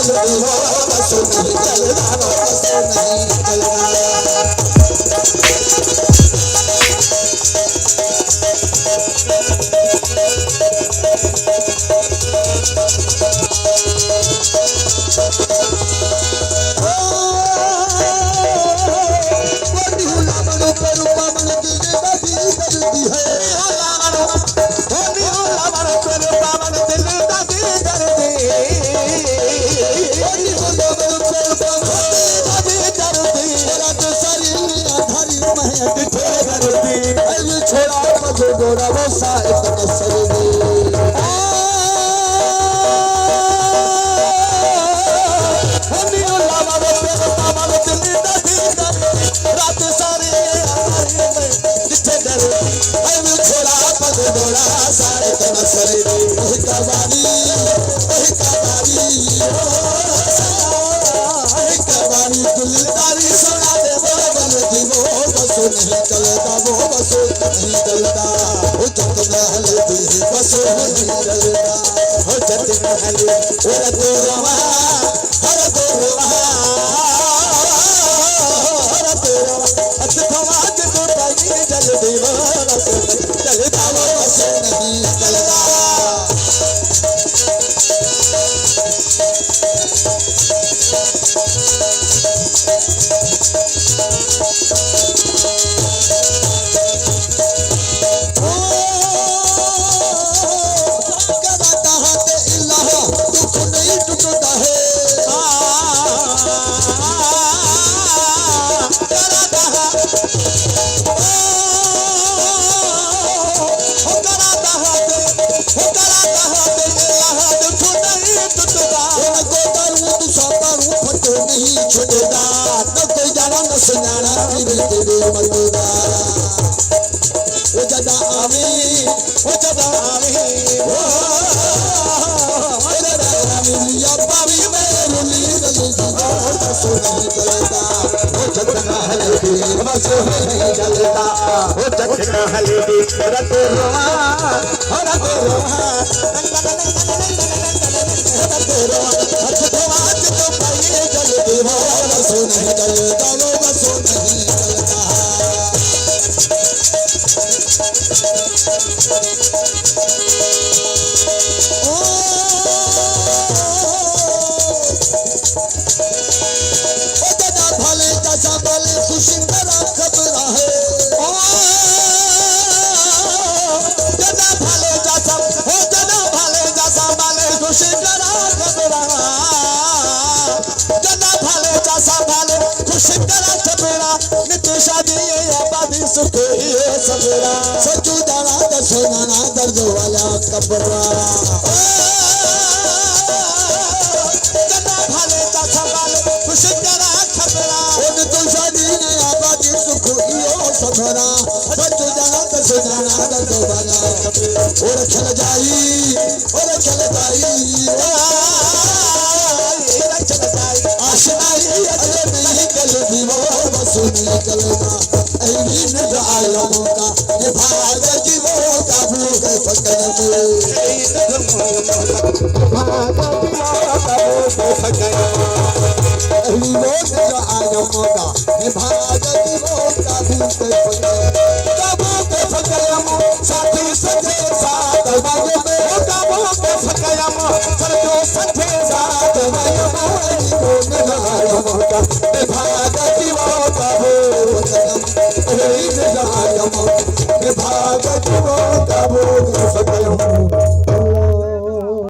जल देवो बसो नहीं चलदा बसो नहीं चलदा। गोरा बसा इतना सजदे हमी उल्लाह मारो प्यार मारो दिल दा रात सारे में जिथे डर हमी छोड़ा पग गोरा सा इतना सजदे ओही कबारी दिलदारी सुना दे बल जीवो बसो नहीं चलता वो बसो नहीं चलता हो जत महल दी बसो नहीं चलता हो जत महल ओरा तो रवा हर तो रवा अत समाज को पाई जल देवा बसो चलता वो बसो नहीं चलता। सचू दाना दसो नाना दर्द वाला कब्रवा जना भाले का सवाल खुश तेरा खबरा उन तो शादी ने आबादी सुख इयो सबरा सचू दाना दसो नाना दर्द वाला और चल जाई आशनाई अरे नहीं कल दीवो बसु नहीं चलना ऐनी न आलमों का ये भाग जीवो का भूख फकन ऐनी रोज जो आलमों का ये भाग जीवो का भूख फकन साथी सजे साथ बाजू में का भूख फकन सरजो सजे साथ बाजू में न आलमों का ये भाग जीवो का भूख भागत वो तब सकूं